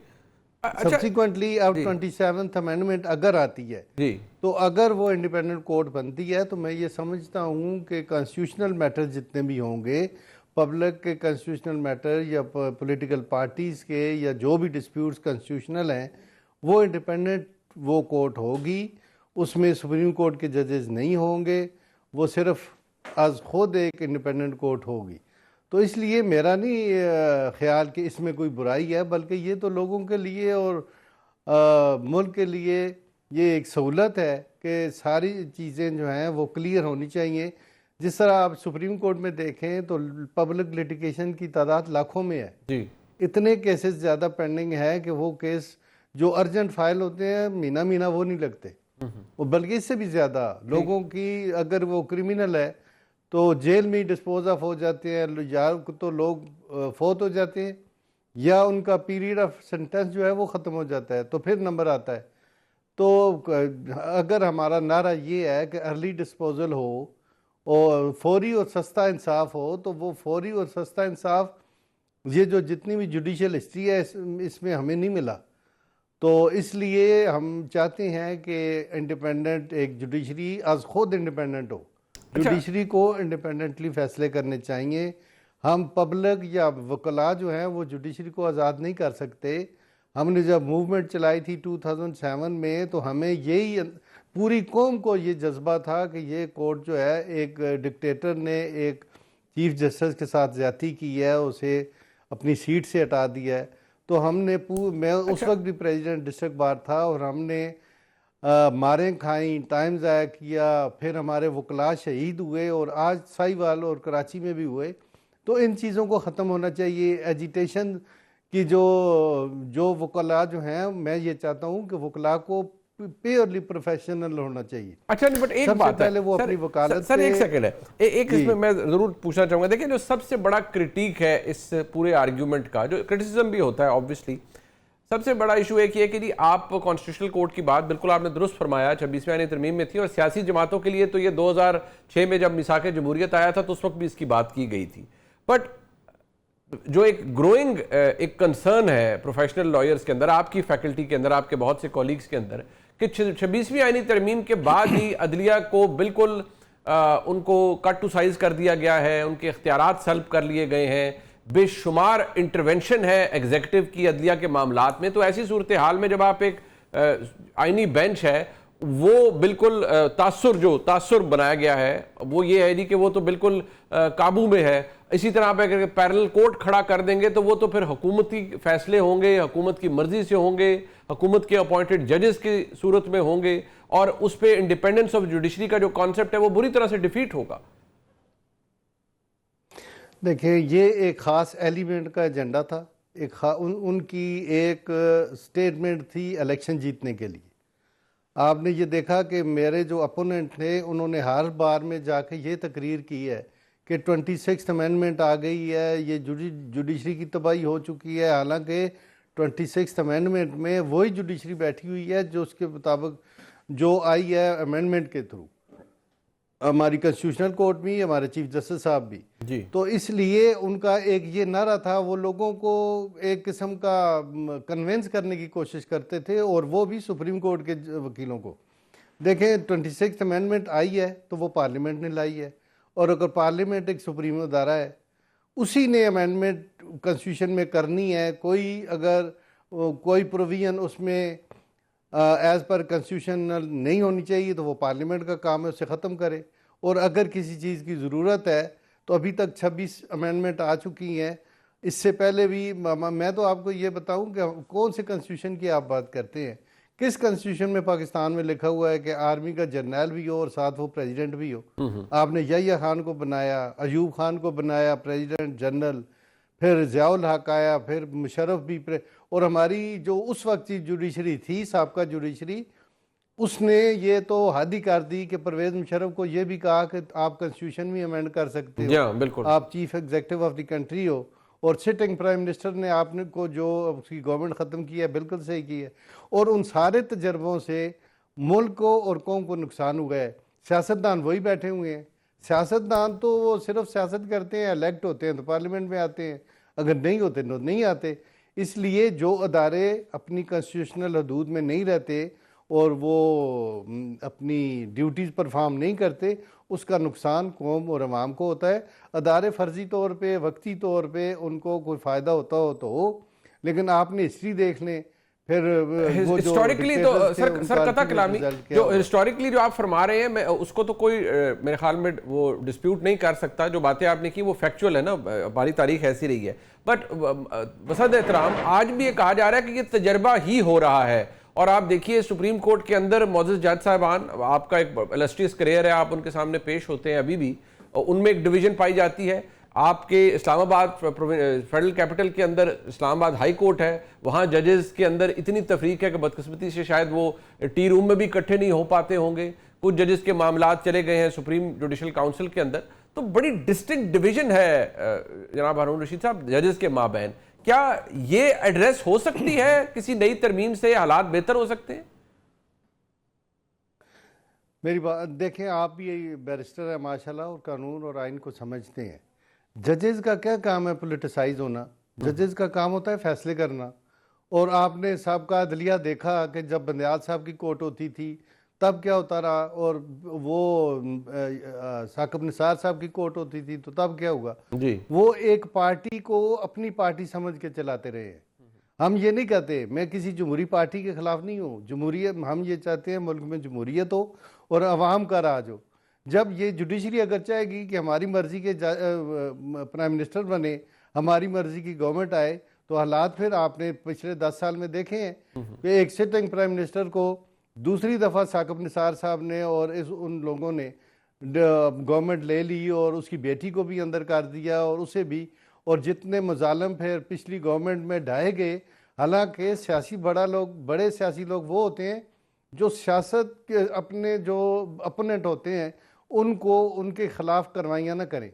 सब्सिक्वेंटली अब 27th अमेंडमेंट अगर आती है जी, तो अगर वो इंडिपेंडेंट कोर्ट बनती है तो मैं ये समझता हूँ कि कॉन्स्टिट्यूशनल मैटर जितने भी होंगे, पब्लिक के कॉन्स्टिट्यूशनल मैटर या पॉलिटिकल पार्टीज़ के या जो भी डिस्प्यूट्स कॉन्स्टिट्यूशनल हैं, वो इंडिपेंडेंट वो कोर्ट होगी। उसमें सुप्रीम कोर्ट के जजेस नहीं होंगे, वो सिर्फ आज खुद एक इंडिपेंडेंट कोर्ट होगी। तो इसलिए मेरा नहीं ख्याल कि इसमें कोई बुराई है, बल्कि ये तो लोगों के लिए और मुल्क के लिए ये एक सहूलत है कि सारी चीज़ें जो हैं वो क्लियर होनी चाहिए। जिस तरह आप सुप्रीम कोर्ट में देखें तो पब्लिक लिटिगेशन की तादाद लाखों में है जी। इतने केसेस ज़्यादा पेंडिंग है कि वो केस जो अर्जेंट फाइल होते हैं महीना महीना वो नहीं लगते, और बल्कि इससे भी ज़्यादा लोगों की, अगर वो क्रिमिनल है तो जेल में ही डिस्पोज ऑफ हो जाते हैं, या तो लोग फौत हो जाते हैं या उनका पीरियड ऑफ सेंटेंस जो है वो ख़त्म हो जाता है, तो फिर नंबर आता है। तो अगर हमारा नारा ये है कि अर्ली डिस्पोजल हो और फौरी और सस्ता इंसाफ हो, तो वो फौरी और सस्ता इंसाफ ये जो जितनी भी जुडिशल हिस्ट्री है इसमें हमें नहीं मिला। तो इसलिए हम चाहते हैं कि इंडिपेंडेंट एक जुडिशरी आज खुद इंडिपेंडेंट हो। जुडिशरी को इंडिपेंडेंटली फैसले करने चाहिए। हम पब्लिक या वकला जो हैं वो जुडिशरी को आज़ाद नहीं कर सकते। हमने जब मूवमेंट चलाई थी 2007 में, तो हमें यही पूरी कौम को ये जज्बा था कि ये कोर्ट जो है, एक डिक्टेटर ने एक चीफ जस्टिस के साथ ज्यादती की है, उसे अपनी सीट से हटा दिया है। तो हमने मैं उस वक्त भी प्रेसिडेंट डिस्ट्रिक्ट बार था, और हमने मारें खाई, टाइम ज़ाया किया, फिर हमारे वकला शहीद हुए, और आज साहिवाल और कराची में भी हुए। तो इन चीज़ों को ख़त्म होना चाहिए। एजिटेशन की जो वकला जो हैं, मैं ये चाहता हूँ कि वकला को प्योरली प्रोफेशनल होना चाहिए। अच्छा, नहीं, बट एक सबसे बात पहले है वो सर, अपनी वकालत सर एक पे- सेकंड है, एक इसमें मैं जरूर पूछना चाहूंगा। देखिए, जो सबसे बड़ा क्रिटिक है इस पूरे आर्ग्यूमेंट का, जो क्रिटिसिज्म भी होता है ऑब्वियसली, सबसे बड़ा इशू एक ये कि जी आप कॉन्स्टिट्यूशनल कोर्ट की बात बिल्कुल आपने दुरुस्त फरमाया, 26वीं आईनी तरमीम में थी, और सियासी जमातों के लिए तो ये 2006 में जब मिसाक जमहूरियत आया था तो उस वक्त भी इसकी बात की गई थी। बट जो एक ग्रोइंग एक कंसर्न है प्रोफेशनल लॉयर्स के अंदर, आपकी फैकल्टी के अंदर, आपके बहुत से कॉलीग्स के अंदर, कि 26वीं आईनी तरमीम के बाद ही अदलिया को बिल्कुल उनको कट टू साइज कर दिया गया है, उनके इख्तियारात सल्ब कर लिए गए हैं, बेशुमार इंटरवेंशन है एग्जीक्यूटिव की अदलिया के मामलात में। तो ऐसी सूरत हाल में जब आप एक आईनी बेंच है, वो बिल्कुल तासुर बनाया गया है, वो ये है नहीं कि वो तो बिल्कुल काबू में है। इसी तरह आप अगर पैरेलल कोर्ट खड़ा कर देंगे तो वो तो फिर हुकूमती फैसले होंगे, हुकूमत की मर्जी से होंगे, हुकूमत के अपॉइंटेड जजेस की सूरत में होंगे, और उस पर इंडिपेंडेंस ऑफ जुडिशरी का जो कॉन्सेप्ट है वो बुरी तरह से डिफीट होगा। देखिए, ये एक ख़ास एलिमेंट का एजेंडा था, उनकी एक स्टेटमेंट थी इलेक्शन जीतने के लिए। आपने ये देखा कि मेरे जो अपोनेंट थे, उन्होंने हर बार में जाके ये तकरीर की है कि 26th अमेंडमेंट आ गई है, ये जुडिशरी की तबाही हो चुकी है। हालांकि 26th अमेंडमेंट में वही जुडिशरी बैठी हुई है जो उसके मुताबिक जो आई है अमेंडमेंट के थ्रू, हमारी कॉन्स्टिट्यूशनल कोर्ट भी, हमारे चीफ जस्टिस साहब भी जी। तो इसलिए उनका एक ये नारा था, वो लोगों को एक किस्म का कन्विंस करने की कोशिश करते थे, और वो भी सुप्रीम कोर्ट के वकीलों को। देखें, 26th अमेंडमेंट आई है तो वो पार्लियामेंट ने लाई है, और अगर पार्लियामेंट एक सुप्रीम अदारा है, उसी ने अमेंडमेंट कॉन्स्टिट्यूशन में करनी है। कोई प्रोविजन उसमें एज पर कॉन्स्टिट्यूशनल नहीं होनी चाहिए तो वो पार्लियामेंट का काम है उसे ख़त्म करे। और अगर किसी चीज़ की ज़रूरत है तो अभी तक 26 अमेंडमेंट आ चुकी हैं। इससे पहले भी मैं तो आपको ये बताऊं कि कौन से कॉन्स्टिट्यूशन की आप बात करते हैं। किस कॉन्स्टिट्यूशन में पाकिस्तान में लिखा हुआ है कि आर्मी का जर्नल भी हो और साथ वो प्रेसिडेंट भी हो? आपने यहिया खान को बनाया, अयूब खान को बनाया प्रेसिडेंट जनरल, फिर ज़ियाउल हक आया, फिर मुशर्रफ भी, और हमारी जो उस वक्त की जुडिशरी थी, साबका जुडिशरी, उसने ये तो हद ही कर दी कि परवेज मुशर्रफ को ये भी कहा कि आप कॉन्स्टिट्यूशन भी अमेंड कर सकते हो, बिल्कुल, आप chief executive of the country हो। और सिटिंग प्राइम मिनिस्टर ने आपने को जो उसकी गवर्नमेंट ख़त्म की है, बिल्कुल सही की है। और उन सारे तजर्बों से मुल्क को और कौम को नुकसान हुआ है। सियासतदान वही बैठे हुए हैं। सियासतदान तो वो सिर्फ सियासत करते हैं, इलेक्ट होते हैं तो पार्लियामेंट में आते हैं, अगर नहीं होते तो नहीं आते। इसलिए जो अदारे अपनी कॉन्स्टिट्यूशनल हदूद में नहीं रहते और वो अपनी ड्यूटीज़ परफॉर्म नहीं करते, उसका नुकसान कौम और अवाम को होता है। अदारे फ़र्जी तौर पे, वक्ती तौर पे उनको कोई फ़ायदा होता हो तो हो, लेकिन आपने हिस्ट्री देख लें, फिर वो जो हिस्टोरिकली तो सर कता कलामी जो हिस्टोरिकली जो आप फरमा रहे हैं, मैं उसको तो कोई मेरे ख्याल में वो डिस्प्यूट नहीं कर सकता। जो बातें आपने की वो फैक्चुअल है ना, हमारी तारीख ऐसी रही है। बट बसद एहतराम आज भी ये कहा जा रहा है कि ये तजर्बा ही हो रहा है। और आप देखिए सुप्रीम कोर्ट के अंदर मोअज़्ज़ज़ जज साहबान, आपका एक इलस्ट्रियस करियर है, आप उनके सामने पेश होते हैं अभी भी, उनमें एक डिवीज़न पाई जाती है। आपके इस्लामाबाद फेडरल कैपिटल के अंदर इस्लामाबाद हाई कोर्ट है, वहाँ जजेस के अंदर इतनी तफरीक है कि बदकिस्मती से शायद वो टी रूम में भी इकट्ठे नहीं हो पाते होंगे। कुछ जजेस के मामलात चले गए हैं सुप्रीम जुडिशल काउंसिल के अंदर। तो बड़ी डिस्टिंक्ट डिवीजन है जनाब हारून रशीद साहब जजेस के माबैन। क्या ये एड्रेस हो सकती है किसी नई तरमीम से, हालात बेहतर हो सकते हैं? मेरी बात देखें, आप भी बैरिस्टर है माशाल्लाह और कानून और आइन को समझते हैं। जजेस का क्या काम है? पोलिटिसाइज होना। जजेस का काम होता है फैसले करना। और आपने सबका अदलिया देखा कि जब बंदयाल साहब की कोर्ट होती थी तब क्या होता रहा, और वो साकिब निसार साहब की कोर्ट होती थी तो तब क्या हुआ जी? वो एक पार्टी को अपनी पार्टी समझ के चलाते रहे हैं। हम ये नहीं कहते, मैं किसी जमहूरी पार्टी के खिलाफ नहीं हूँ। जमहूरियत, हम ये चाहते हैं मुल्क में जमहूरियत हो और अवाम का राज हो। जब ये जुडिशरी अगर चाहेगी कि हमारी मर्जी के प्राइम मिनिस्टर बने, हमारी मर्जी की गवर्नमेंट आए, तो हालात फिर आपने पिछले 10 साल में देखे हैं कि एक सिटिंग प्राइम मिनिस्टर को दूसरी दफ़ा साकिब निसार साहब ने और उन लोगों ने गवर्नमेंट ले ली और उसकी बेटी को भी अंदर कर दिया और उसे भी, और जितने मुजालम फिर पिछली गवर्नमेंट में ढाए गए। हालांकि सियासी बड़े सियासी लोग वो होते हैं जो सियासत के अपने जो अपोनेंट होते हैं उनको उनके खिलाफ कार्रवाइयाँ ना करें।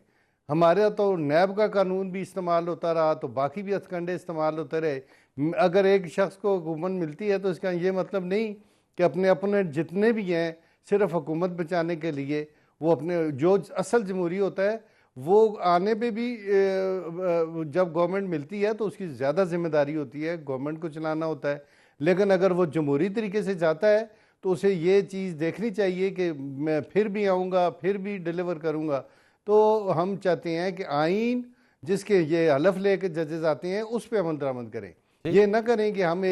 हमारे तो नैब का कानून भी इस्तेमाल होता रहा, तो बाकी भी हथकंडे इस्तेमाल होते रहे। अगर एक शख्स को हुकूमत मिलती है तो इसका ये मतलब नहीं कि अपने अपोनेंट जितने भी हैं सिर्फ हुकूमत बचाने के लिए, वो अपने जो असल जमहूरी होता है वो आने पे भी जब गवर्नमेंट मिलती है तो उसकी ज़्यादा जिम्मेदारी होती है, गवर्नमेंट को चलाना होता है। लेकिन अगर वो जमहूरी तरीके से जाता है तो उसे ये चीज़ देखनी चाहिए कि मैं फिर भी आऊँगा, फिर भी डिलीवर करूँगा। तो हम चाहते हैं कि आइन जिसके ये हलफ लेके जजेस आते हैं उस पर अमल दरामद करें। ये ना करें कि हम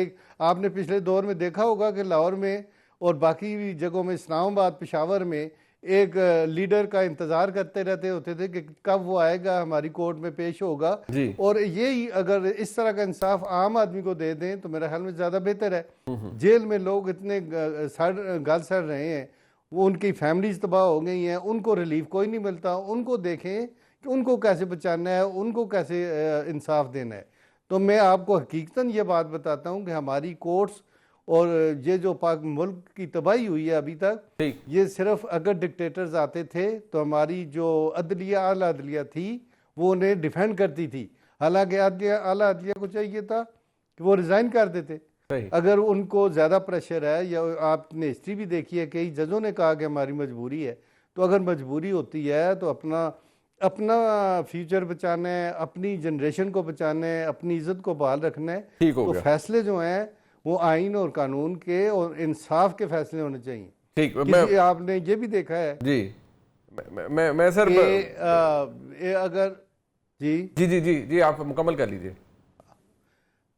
आपने पिछले दौर में देखा होगा कि लाहौर में और बाकी भी जगहों में, इस्लामाबाद, पेशावर में एक लीडर का इंतज़ार करते रहते होते थे कि कब वो आएगा, हमारी कोर्ट में पेश होगा। और ये अगर इस तरह का इंसाफ आम आदमी को दे दें तो मेरा ख्याल में ज़्यादा बेहतर है। जेल में लोग इतने गल सड़ रहे हैं, वो उनकी फैमिलीज तबाह हो गई हैं, उनको रिलीफ कोई नहीं मिलता। उनको देखें कि उनको कैसे बचाना है, उनको कैसे इंसाफ देना है। तो मैं आपको हकीकतन ये बात बताता हूँ कि हमारी कोर्ट्स और ये जो पाक मुल्क की तबाही हुई है अभी तक, ये सिर्फ अगर डिक्टेटर्स आते थे तो हमारी जो अदलिया, आला अदलिया थी वो उन्हें डिफेंड करती थी। हालांकि आला अदलिया को चाहिए था कि वो रिज़ाइन कर देते अगर उनको ज़्यादा प्रेशर है। या आपने हिस्ट्री भी देखी है, कई जजों ने कहा कि हमारी मजबूरी है। तो अगर मजबूरी होती है तो अपना फ्यूचर बचाना है, अपनी जनरेशन को बचाना है, अपनी इज्जत को बहाल रखना है, तो फैसले जो हैं वो आइन और कानून के और इंसाफ के फैसले होने चाहिए। ठीक, आपने ये भी देखा है जी। मैं सर अगर जी जी जी जी जी आप मुकम्मल कर लीजिए।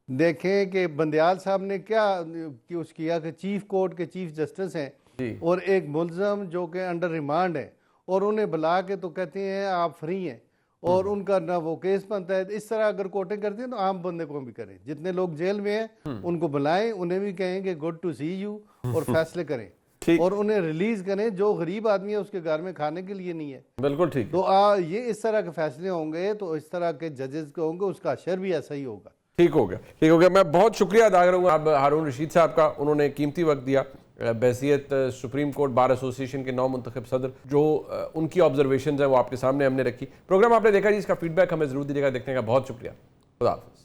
देखें कि बंदयाल साहब ने क्या किया कि चीफ कोर्ट के चीफ जस्टिस हैं और एक मुलजम जो कि अंडर रिमांड है और उन्हें बुला के तो कहते हैं आप फ्री हैं और उनका ना वो केस बनता है। इस तरह अगर कोर्टें करती हैं तो आम बंदे को भी करें। जितने लोग जेल में हैं उनको बुलाएं, उन्हें भी कहें कि गुड टू सी यू और फैसले करें और उन्हें रिलीज करें। जो गरीब आदमी है उसके घर में खाने के लिए नहीं है। बिल्कुल ठीक। तो ये इस तरह के फैसले होंगे तो इस तरह के जजेस के होंगे, उसका असर भी ऐसा ही होगा। ठीक हो गया। मैं बहुत शुक्रिया अदा करूँगा अब हारून रशीद साहब का। उन्होंने कीमती वक्त दिया बहसियत सुप्रीम कोर्ट बार एसोसिएशन के नौ मुंतखब सदर। जो उनकी ऑब्जर्वेशन है वो आपके सामने हमने रखी। प्रोग्राम आपने देखा जी, इसका फीडबैक हमें ज़रूर दीजिएगा। देखने का बहुत शुक्रिया। खुदा हाफ़िज़।